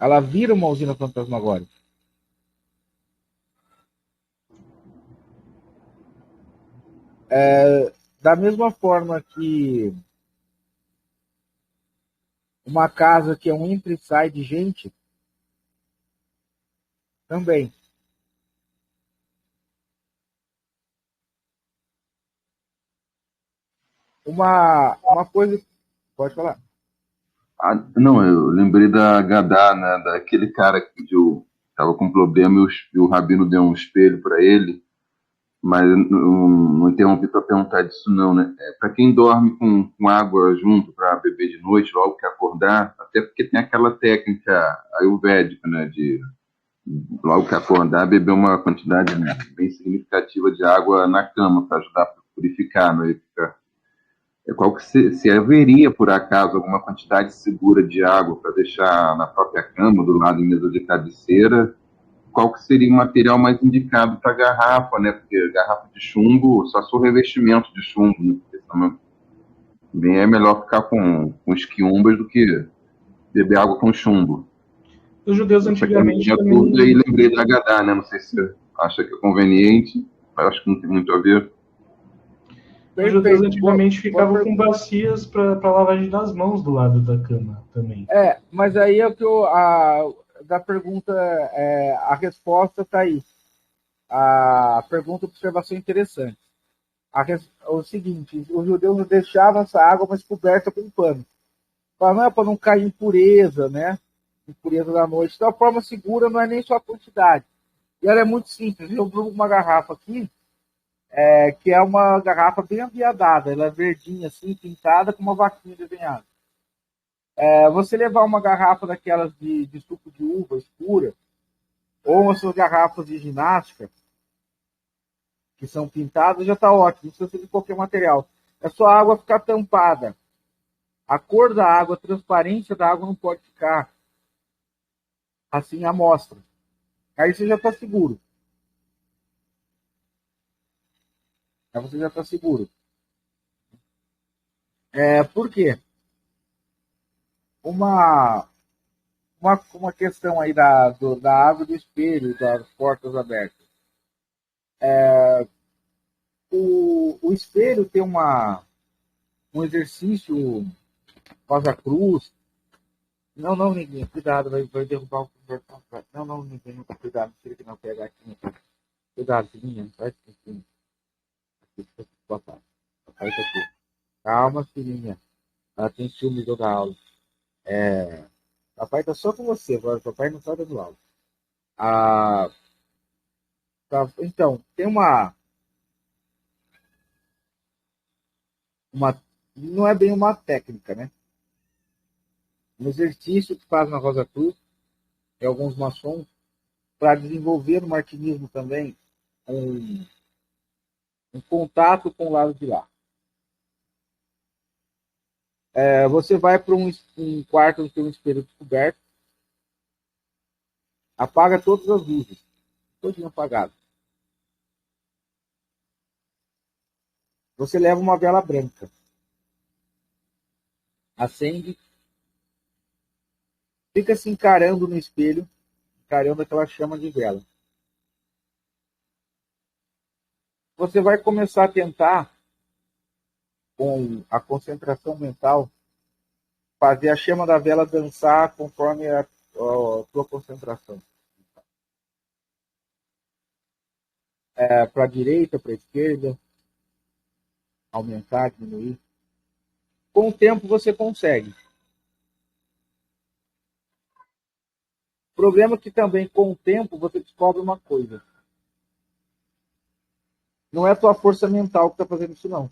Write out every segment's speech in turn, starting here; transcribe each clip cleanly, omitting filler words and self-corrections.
Ela vira uma usina fantasmagórica. Da mesma forma que uma casa que é um entra e sai de gente, também. Uma coisa. Pode falar. Ah, não, eu lembrei da Gadá, né? Daquele cara que pediu, tava com problema e o rabino deu um espelho para ele, mas eu não interrompi para perguntar disso não, né? É, para quem dorme com água junto para beber de noite, logo que acordar, até porque tem aquela técnica ayurvédica, né? De logo que acordar, beber uma quantidade, né, bem significativa de água na cama para ajudar a purificar, né? Qual que se haveria, por acaso, alguma quantidade segura de água para deixar na própria cama, do lado da mesa de cabeceira, qual que seria o material mais indicado para garrafa, né? Porque garrafa de chumbo, só se o revestimento de chumbo, né? Porque também é melhor ficar com esquiumbas do que beber água com chumbo. Os judeus Essa que é a antigamente minha dúvida e também. lembrei da Gadá, né? Não sei se você acha que é conveniente, mas acho que não tem muito a ver. Os judeus Perfeito. antigamente Boa ficavam com pergunta. bacias para lavagem das mãos do lado da cama também. Mas aí é o que da pergunta, a resposta está aí. A pergunta, observação interessante. O seguinte, os judeus não deixavam essa água, mas coberta com pano. Para não cair impureza, né? Impureza da noite. Então, a forma segura não é nem só a quantidade. E ela é muito simples. Eu abro uma garrafa aqui, que é uma garrafa bem aviadada. Ela é verdinha, assim, pintada com uma vaquinha desenhada. Você levar uma garrafa daquelas de suco de uva escura, ou essas garrafas de ginástica, que são pintadas, já está ótimo. Não precisa ser de qualquer material. É só a água ficar tampada. A cor da água, a transparência da água não pode ficar assim à mostra. Aí você já está seguro. Aí você já está seguro. Por quê? Uma, uma questão aí da água do espelho, das portas abertas. O espelho tem um exercício Rosa Cruz. Não, não, ninguém. Cuidado, vai derrubar o conversão. Não, não, ninguém. Cuidado, tira que não pega aqui. Cuidado, filhinha. Vai aqui. Papai. Papai tá aqui. Calma, filhinha. Ela tem ciúme da aula. Papai tá só com você agora. Papai não tá dando aula. Ah, tá. Então, tem uma. Não é bem uma técnica, né? Um exercício que faz na Rosa Cruz, e alguns maçons, para desenvolver no martinismo também um contato com o lado de lá. Você vai para um quarto que tem um espelho descoberto, apaga todas as luzes, todinho apagado. Você leva uma vela branca, acende, fica se encarando no espelho, encarando aquela chama de vela. Você vai começar a tentar, com a concentração mental, fazer a chama da vela dançar conforme a tua concentração. Para a direita, para a esquerda, aumentar, diminuir. Com o tempo você consegue. O problema é que também, com o tempo, você descobre uma coisa. Não é a tua força mental que está fazendo isso, não.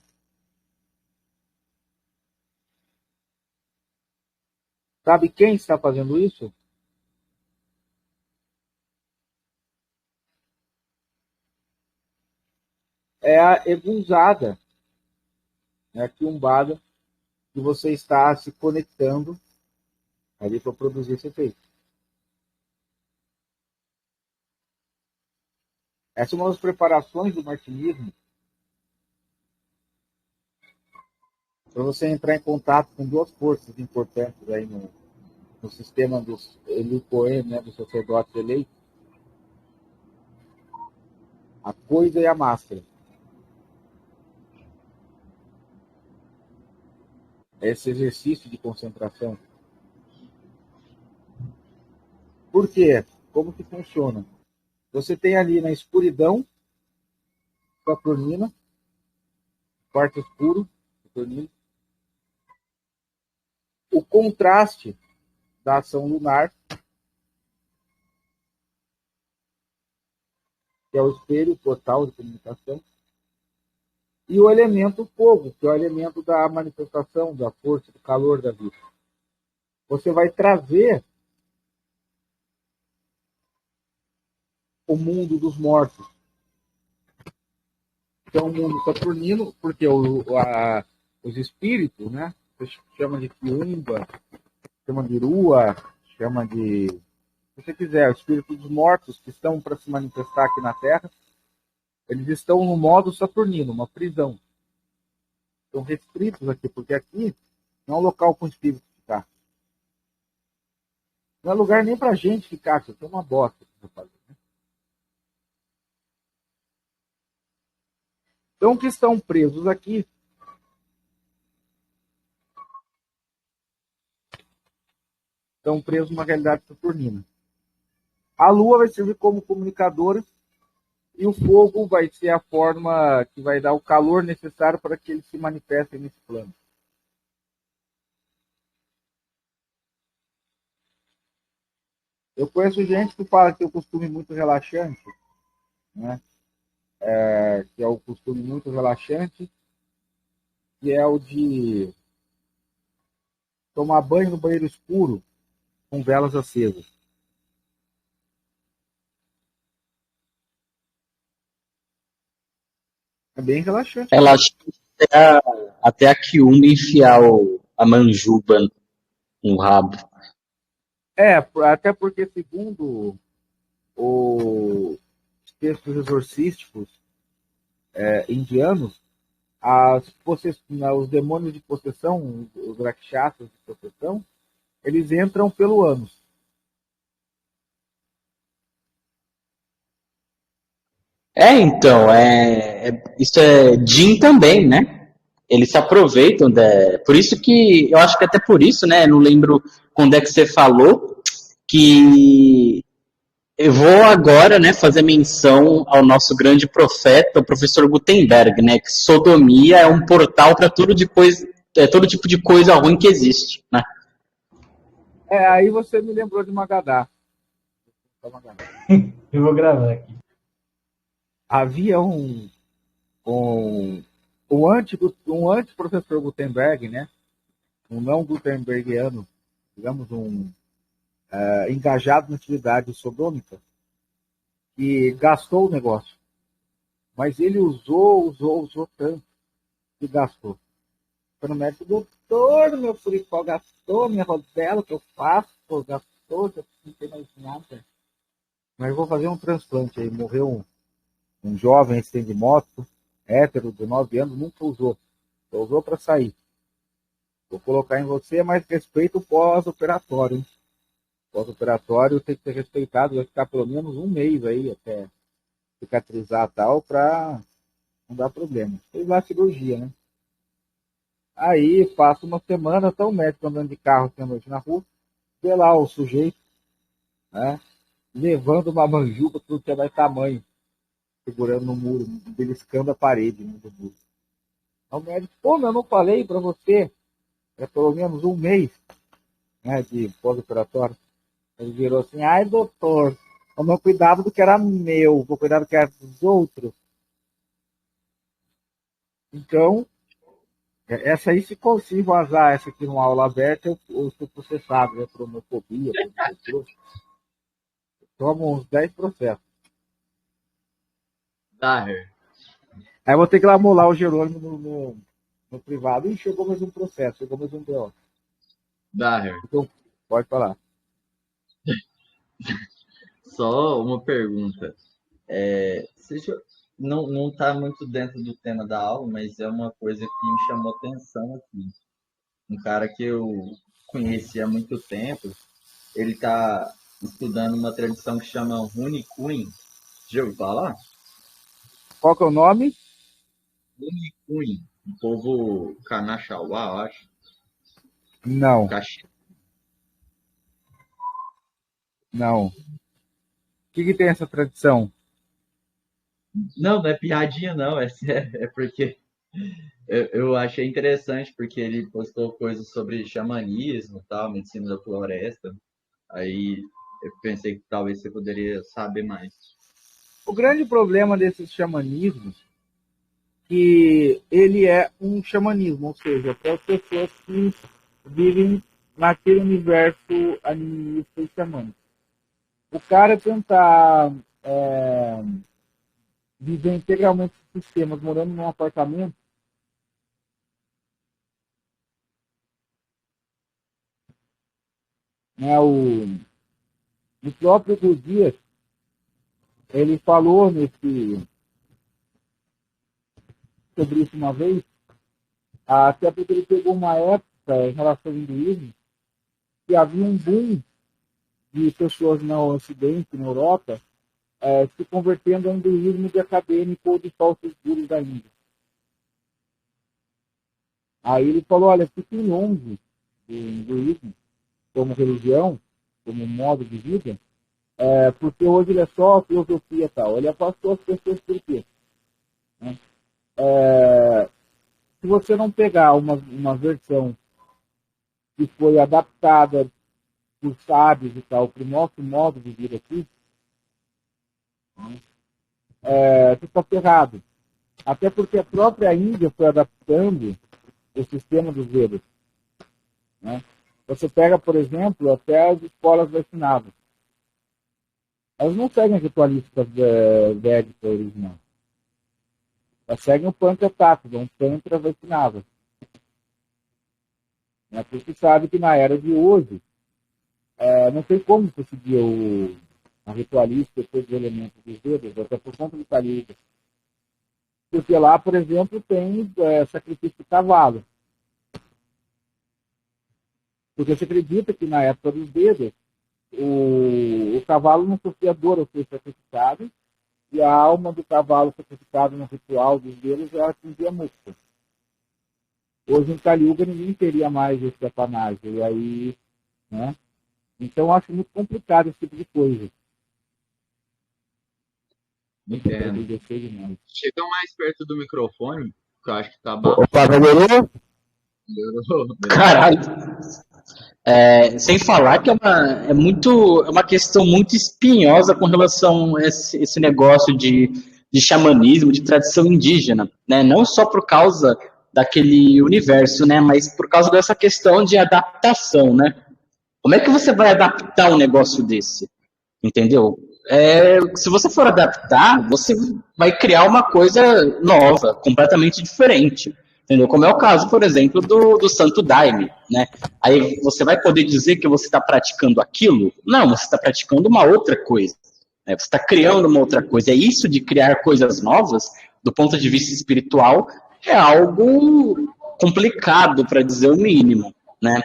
Sabe quem está fazendo isso? É a egunzada, né, a quiumbada, que você está se conectando ali para produzir esse efeito. Essa é uma das preparações do martinismo para você entrar em contato com duas forças importantes aí no sistema dos Eli Cohen, né, dos sacerdotes eleitos, a coisa e a máscara. Esse exercício de concentração. Por quê? Como que funciona? Você tem ali na escuridão, Saturnina, quarto escuro, Saturnina, o contraste da ação lunar, que é o espelho total de comunicação, e o elemento fogo, que é o elemento da manifestação, da força, do calor da vida. Você vai trazer o mundo dos mortos, que é um mundo saturnino, porque os espíritos, né? Você chama de quiumba, chama de rua, chama de... Se você quiser, os espíritos dos mortos que estão para se manifestar aqui na Terra, eles estão no modo saturnino, uma prisão. Estão restritos aqui, porque aqui não é um local com espírito ficar. Não é lugar nem para gente ficar, aqui é uma bosta. Então, que estão presos aqui, estão presos numa realidade saturnina. A Lua vai servir como comunicadora e o fogo vai ser a forma que vai dar o calor necessário para que eles se manifestem nesse plano. Eu conheço gente que fala que tem um costume muito relaxante, né? Que é o costume muito relaxante, que é o de tomar banho no banheiro escuro com velas acesas. É bem relaxante. Relaxa até a Kiuma enfiar a manjuba no rabo. Até porque, segundo os textos exorcísticos indianos, os demônios de possessão, os rakshasas de possessão, eles entram pelo ânus. Então, isso é Jin também, né? Eles se aproveitam por isso que, eu acho que até por isso, né? Não lembro quando é que você falou, que eu vou agora, né, fazer menção ao nosso grande profeta, o professor Gutenberg, né? Que sodomia é um portal para todo tipo de coisa ruim que existe, né? Aí você me lembrou de Magadá. Eu vou gravar aqui. Havia um anti-professor Gutenberg, né? Um não gutenbergiano, digamos, engajado na atividade sodômica, que gastou o negócio. Mas ele usou tanto que gastou. Foi no médico, doutor, meu furicol gastou, minha rodela, o que eu faço, gastou, já não tem mais nada. Mas eu vou fazer um transplante aí. Morreu um jovem sem de moto, hétero, de 9 anos, nunca usou. Só usou para sair. Vou colocar em você, mas respeita o pós-operatório, hein? Pós-operatório tem que ser respeitado, vai ficar pelo menos um mês aí até cicatrizar tal, para não dar problema. Fez lá a cirurgia, né? Aí passa uma semana, tá o médico andando de carro aqui à noite na rua, vê lá o sujeito, né? Levando uma manjuba, tudo que é mais tamanho, segurando no muro, beliscando a parede, né, do muro. Aí o médico, pô, mas eu não falei para você, é pelo menos um mês, né, de pós-operatório. Ele virou assim, ai doutor, eu não cuidava do que era meu, vou cuidar do que era dos outros. Então, essa aí, se vazar essa aqui numa aula aberta, eu sou processado, né, por homofobia, por tomo uns 10 processos. Daher. Aí eu vou ter que lá molar o Jerônimo no privado. E chegou mais um processo, chegou mais um BO. Daher. Então, pode falar. Só uma pergunta. Não está muito dentro do tema da aula, mas é uma coisa que me chamou atenção aqui. Um cara que eu conheci há muito tempo, ele está estudando uma tradição que chama Rune Kuin. Já ouviu falar? Qual que é o nome? Rune Kuin, um povo Kanaxauá, eu acho. Não, Caxi- não. O que tem essa tradição? Não, não é piadinha, não. É sério. É porque eu achei interessante, porque ele postou coisas sobre xamanismo, e tal, medicina da floresta. Aí eu pensei que talvez você poderia saber mais. O grande problema desses xamanismos que ele é um xamanismo, ou seja, para as pessoas que vivem naquele universo animista e xamânico. O cara tentar viver integralmente os sistemas, morando num apartamento, né, o próprio Dias, ele falou sobre isso uma vez, até porque ele pegou uma época em relação ao hinduísmo, que havia um boom de pessoas no Ocidente, na Europa, se convertendo ao hinduísmo de acadêmico ou de falsos gurus da Índia. Aí ele falou, olha, fiquem longe do hinduísmo como religião, como modo de vida, porque hoje ele é só filosofia e tal. Ele afastou as pessoas por quê? Né? Se você não pegar uma versão que foi adaptada por sábios e tal, para o nosso modo de vida aqui, você está ferrado. Até porque a própria Índia foi adaptando o sistema dos Vedas. Né? Você pega, por exemplo, até as escolas vacinadas. Elas não seguem a ritualística védica original. Elas seguem o Panchatatva, um Tantra vacinado. Né? Porque sabe que na era de hoje, não tem como você seguir a ritualística e todos os elementos dos Vedas, até por conta do Kali. Porque lá, por exemplo, tem sacrifício de cavalo. Porque você acredita que na época dos Vedas, o cavalo não sofria dor ao ser sacrificado, e a alma do cavalo sacrificado no ritual dos Vedas já atingia a moksha. Hoje, em Kali Yuga, ninguém teria mais esse sacanagem. E aí, né? Então, eu acho muito complicado esse tipo de coisa. Entendo. Chega mais perto do microfone, que eu acho que tá Opa, abafado. melhorou? Melhorou? Caralho. Sem falar que é uma questão muito espinhosa com relação a esse negócio de xamanismo, de tradição indígena, né? Não só por causa daquele universo, né? Mas por causa dessa questão de adaptação, né? Como é que você vai adaptar um negócio desse? Entendeu? Se você for adaptar, você vai criar uma coisa nova, completamente diferente. Entendeu? Como é o caso, por exemplo, do Santo Daime, né? Aí você vai poder dizer que você está praticando aquilo? Não, você está praticando uma outra coisa. Né? Você está criando uma outra coisa. É isso de criar coisas novas, do ponto de vista espiritual, é algo complicado, para dizer o mínimo, né?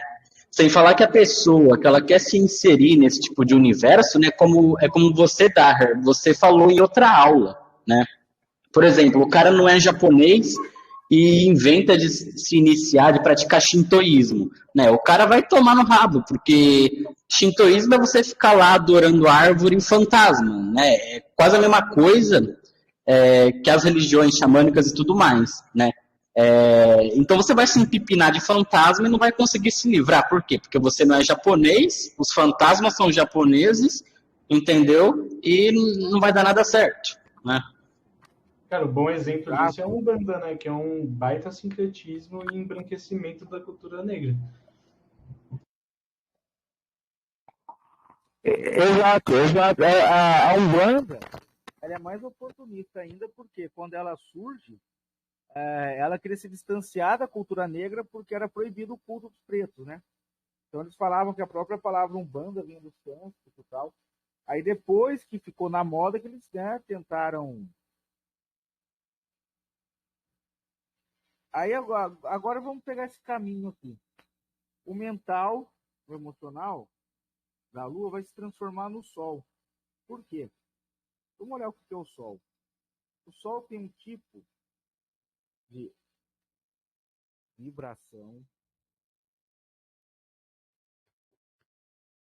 Sem falar que a pessoa que ela quer se inserir nesse tipo de universo, né, como você, Daher, você falou em outra aula, né? Por exemplo, o cara não é japonês e inventa de se iniciar, de praticar shintoísmo, né? O cara vai tomar no rabo, porque shintoísmo é você ficar lá adorando árvore e fantasma, né? É quase a mesma coisa que as religiões xamânicas e tudo mais, né? Então você vai se empipinar de fantasma e não vai conseguir se livrar. Por quê? Porque você não é japonês, os fantasmas são japoneses, entendeu? E não vai dar nada certo, né? Cara, um bom exemplo disso é a Umbanda, né? Que é um baita sincretismo e embranquecimento da cultura negra. Exato, exato. A Umbanda, ela é mais oportunista ainda, porque quando ela surge, ela queria se distanciar da cultura negra porque era proibido o culto dos pretos, né? Então eles falavam que a própria palavra Umbanda vinha do sânscrito e tal. Aí depois que ficou na moda que eles, né, tentaram. Aí agora vamos pegar esse caminho aqui. O mental, o emocional, da Lua vai se transformar no Sol. Por quê? Vamos olhar o que é o Sol. O Sol tem um tipo de vibração